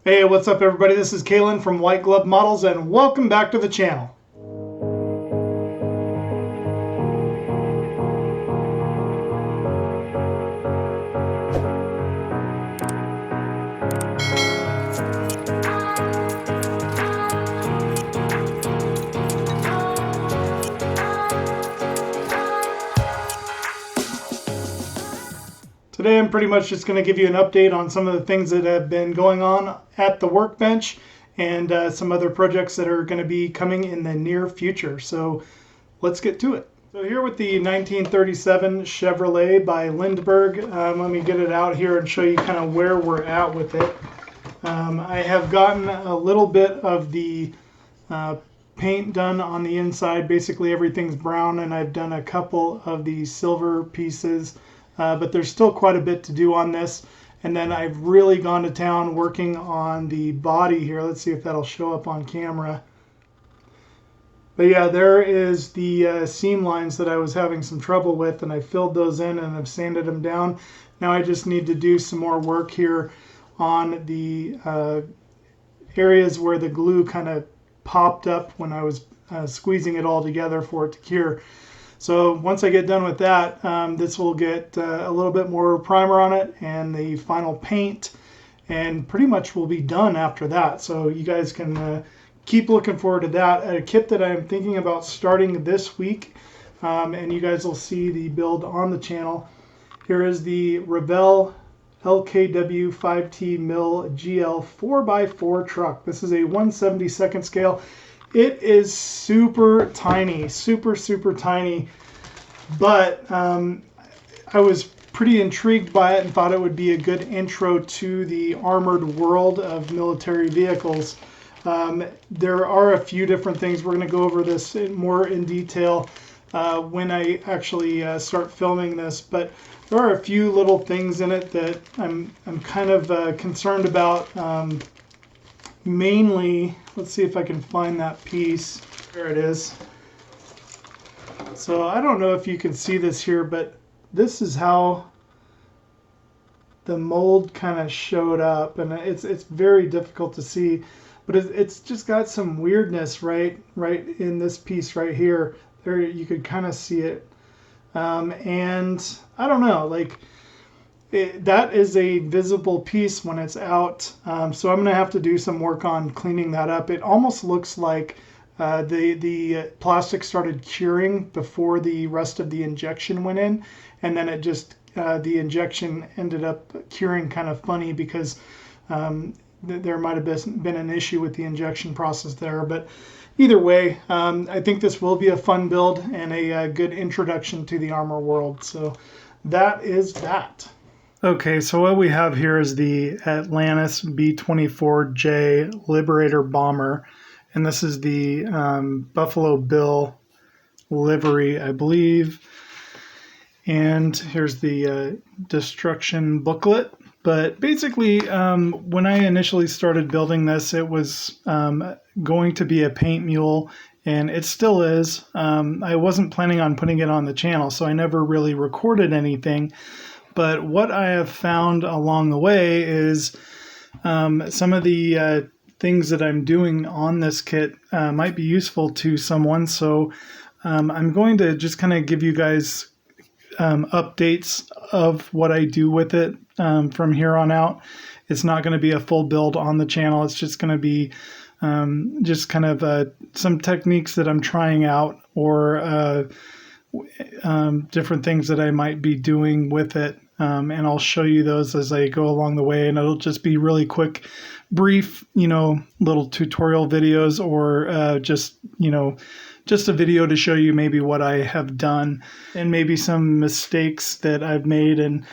Hey, what's up everybody? This is Kalen from White Glove Models and welcome back to the channel. Today I'm pretty much just going to give you an update on some of the things that have been going on at the workbench and some other projects that are going to be coming in the near future. So let's get to it. So here with the 1937 Chevrolet by Lindbergh, let me get it out here and show you kind of where we're at with it. I have gotten a little bit of the paint done on the inside. Basically everything's brown, and I've done a couple of the silver pieces. But there's still quite a bit to do on this. And then I've really gone to town working on the body here. Let's see if that'll show up on camera. But yeah, there is the seam lines that I was having some trouble with, and I filled those in and I've sanded them down. Now I just need to do some more work here on the areas where the glue kind of popped up when I was squeezing it all together for it to cure. So once I get done with that, this will get a little bit more primer on it and the final paint, and pretty much will be done after that. So you guys can keep looking forward to that. A kit that I'm thinking about starting this week, and you guys will see the build on the channel. Here is the Rebel LKW 5T Mill GL 4x4 truck. This is a 1/72nd scale. It is super tiny, super tiny, but I was pretty intrigued by it and thought it would be a good intro to the armored world of military vehicles. There are a few different things. We're going to go over this more in detail when I actually start filming this, but there are a few little things in it that I'm kind of concerned about. Mainly, let's see if I can find that piece. There it is. So I don't know if you can see this here, but this is how the mold kind of showed up, and it's very difficult to see, but it's just got some weirdness right in this piece right here. There you could kind of see it, and I don't know, like. That is a visible piece when it's out, so I'm going to have to do some work on cleaning that up. It almost looks like the plastic started curing before the rest of the injection went in, and then it just the injection ended up curing kind of funny because there might have been an issue with the injection process there. But either way, I think this will be a fun build and a good introduction to the armor world. So that is that. Okay, so what we have here is the Atlantis B-24J Liberator bomber, and this is the Buffalo Bill livery, I believe. And here's the destruction booklet. But basically, when I initially started building this, it was going to be a paint mule, and it still is. I wasn't planning on putting it on the channel, so I never really recorded anything. But what I have found along the way is some of the things that I'm doing on this kit might be useful to someone. So I'm going to just kind of give you guys updates of what I do with it from here on out. It's not going to be a full build on the channel. It's just going to be just kind of some techniques that I'm trying out, or different things that I might be doing with it. And I'll show you those as I go along the way, and it'll just be really quick, brief, little tutorial videos, or just a video to show you maybe what I have done and maybe some mistakes that I've made, and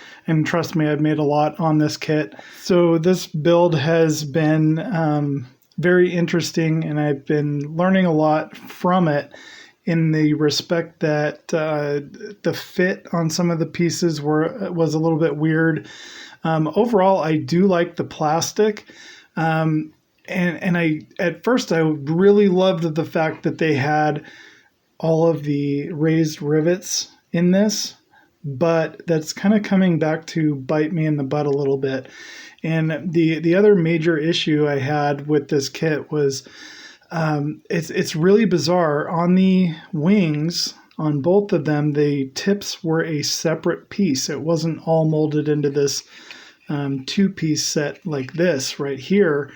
trust me, I've made a lot on this kit. So this build has been very interesting, and I've been learning a lot from it, in the respect that the fit on some of the pieces was a little bit weird. Overall, I do like the plastic, and at first I really loved the fact that they had all of the raised rivets in this, but that's kind of coming back to bite me in the butt a little bit. And the other major issue I had with this kit was it's really bizarre. On the wings, on both of them, the tips were a separate piece. It wasn't all molded into this two-piece set like this right here.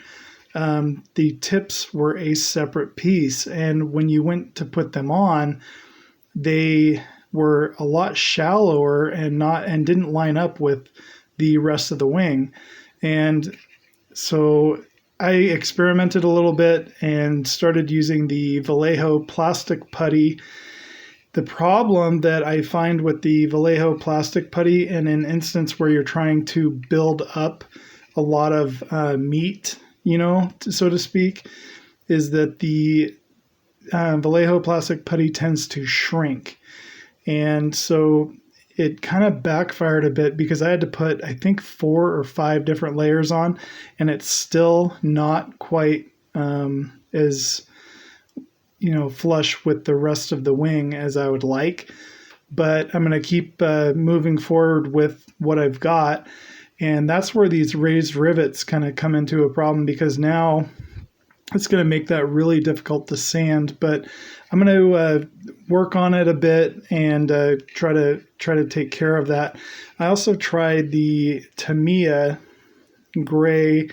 The tips were a separate piece, and when you went to put them on, they were a lot shallower and didn't line up with the rest of the wing. And so I experimented a little bit and started using the Vallejo plastic putty. The problem that I find with the Vallejo plastic putty in an instance where you're trying to build up a lot of meat, so to speak, is that the Vallejo plastic putty tends to shrink. And so it kind of backfired a bit because I had to put, I think, 4 or 5 different layers on, and it's still not quite as, flush with the rest of the wing as I would like. But I'm going to keep moving forward with what I've got. And that's where these raised rivets kind of come into a problem, because now it's going to make that really difficult to sand. But I'm going to work on it a bit and try to take care of that. I also tried the Tamiya gray,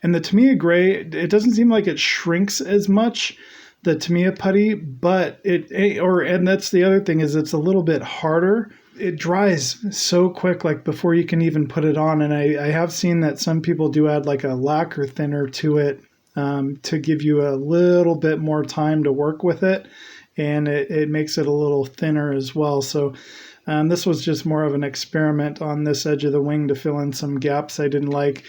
and the Tamiya gray, it doesn't seem like it shrinks as much, the Tamiya putty, but and that's the other thing, is it's a little bit harder. It dries so quick, like before you can even put it on. And I have seen that some people do add like a lacquer thinner to it to give you a little bit more time to work with it. And it makes it a little thinner as well. So this was just more of an experiment on this edge of the wing to fill in some gaps I didn't like.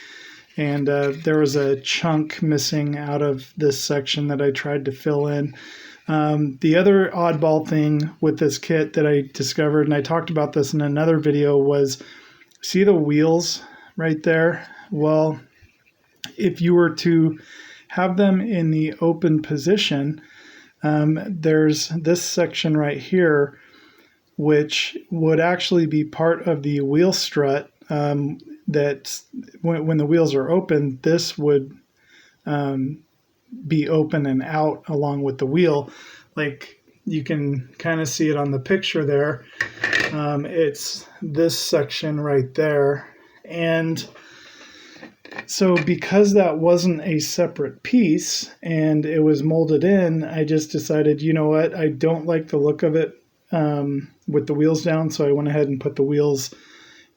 And there was a chunk missing out of this section that I tried to fill in. The other oddball thing with this kit that I discovered, and I talked about this in another video, was, see the wheels right there? Well, if you were to have them in the open position, there's this section right here, which would actually be part of the wheel strut. That when the wheels are open, this would be open and out along with the wheel. Like you can kind of see it on the picture there. It's this section right there. And so because that wasn't a separate piece and it was molded in, I just decided, you know what, I don't like the look of it with the wheels down. So I went ahead and put the wheels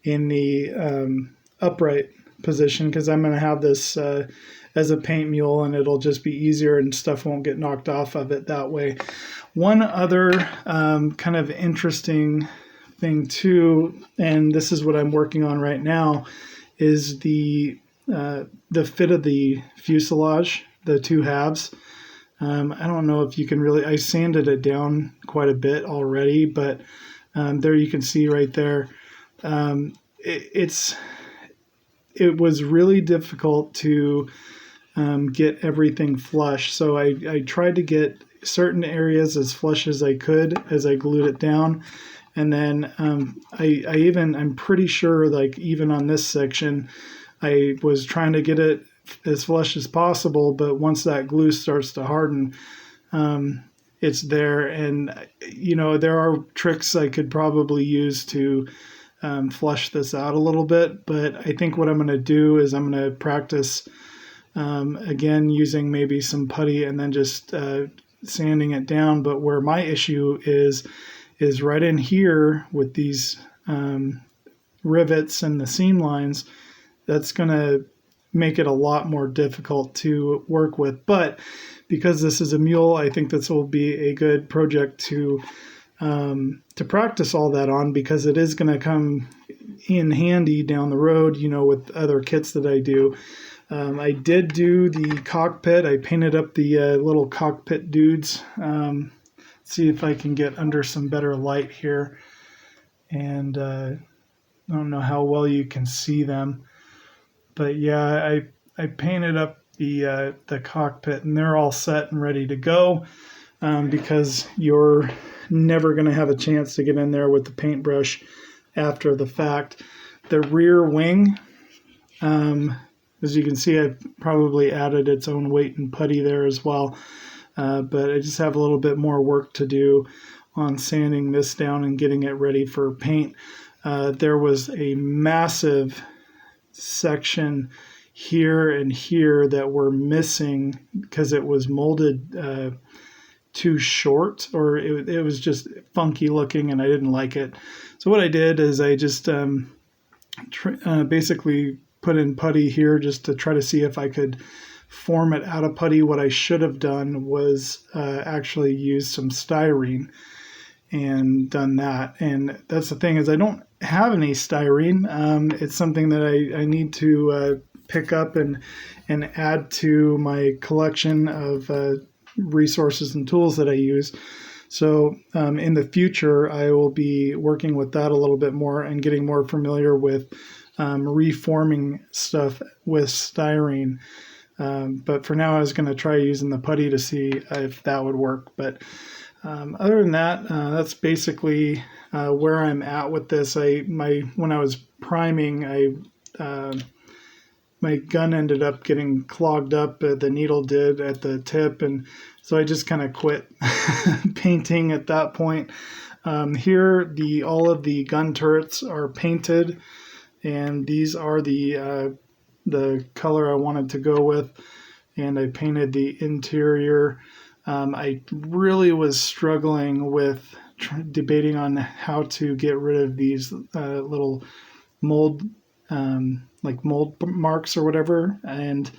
in the upright position, because I'm going to have this as a paint mule, and it'll just be easier and stuff won't get knocked off of it that way. One other kind of interesting thing too, and this is what I'm working on right now, is the fit of the fuselage, the two halves. I don't know if you can really, I sanded it down quite a bit already, but there you can see right there. It was really difficult to get everything flush. So I tried to get certain areas as flush as I could as I glued it down. And then I'm pretty sure, like even on this section, I was trying to get it as flush as possible. But once that glue starts to harden, it's there. And, there are tricks I could probably use to flush this out a little bit, but I think what I'm going to do is I'm going to practice again using maybe some putty and then just sanding it down. But where my issue is right in here with these rivets and the seam lines. That's going to make it a lot more difficult to work with. But because this is a mule, I think this will be a good project to practice all that on, because it is going to come in handy down the road, with other kits that I do. I did do the cockpit. I painted up the little cockpit dudes. See if I can get under some better light here. And I don't know how well you can see them. But yeah, I painted up the cockpit, and they're all set and ready to go, because you're never going to have a chance to get in there with the paintbrush after the fact. The rear wing, as you can see, I probably added its own weight and putty there as well. But I just have a little bit more work to do on sanding this down and getting it ready for paint. There was a massive section here and here that were missing because it was molded too short, or it was just funky looking and I didn't like it. So what I did is I just basically put in putty here just to try to see if I could form it out of putty. What I should have done was actually use some styrene and done that. And that's the thing, is I don't have any styrene. It's something that I need to pick up and add to my collection of resources and tools that I use. So in the future, I will be working with that a little bit more and getting more familiar with reforming stuff with styrene. But for now, I was going to try using the putty to see if that would work. But other than that, that's basically where I'm at with this. When I was priming, my gun ended up getting clogged up. The needle did at the tip, and so I just kind of quit painting at that point. Here, all of the gun turrets are painted, and these are the color I wanted to go with, and I painted the interior. I really was struggling with debating on how to get rid of these little mold marks or whatever, and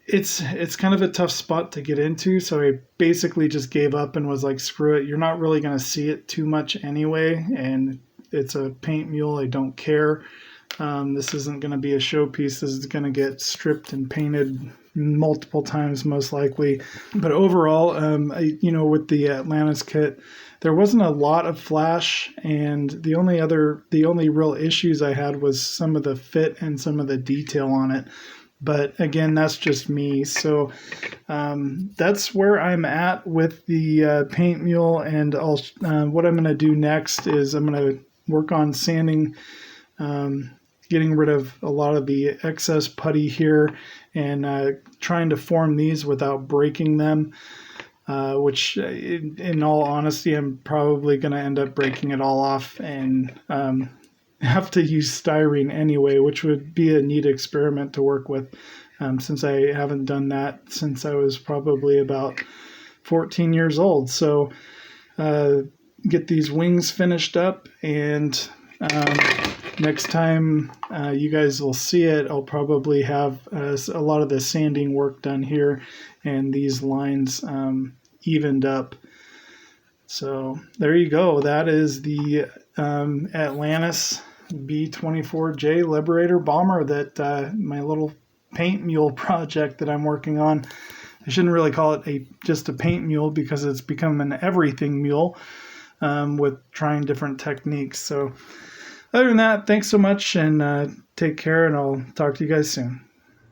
it's kind of a tough spot to get into. So I basically just gave up and was like, screw it, you're not really going to see it too much anyway, and it's a paint mule, I don't care. This isn't going to be a showpiece. This is going to get stripped and painted multiple times, most likely. But overall, with the Atlantis kit, there wasn't a lot of flash, and the only real issues I had was some of the fit and some of the detail on it. But again, that's just me. So that's where I'm at with the paint mule. And what I'm going to do next is I'm going to work on sanding, getting rid of a lot of the excess putty here, and trying to form these without breaking them, which in all honesty, I'm probably going to end up breaking it all off and have to use styrene anyway, which would be a neat experiment to work with, since I haven't done that since I was probably about 14 years old. So get these wings finished up, and next time you guys will see it, I'll probably have a lot of the sanding work done here and these lines evened up. So there you go. That is the Atlantis B-24J Liberator bomber, that my little paint mule project that I'm working on. I shouldn't really call it just a paint mule, because it's become an everything mule with trying different techniques. So other than that, thanks so much, and take care, and I'll talk to you guys soon.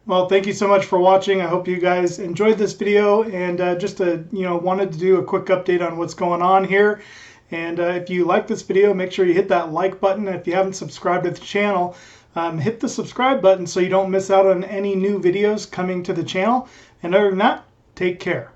Well, thank you so much for watching. I hope you guys enjoyed this video, and wanted to do a quick update on what's going on here. And if you like this video, make sure you hit that like button. If you haven't subscribed to the channel, hit the subscribe button so you don't miss out on any new videos coming to the channel. And other than that, take care.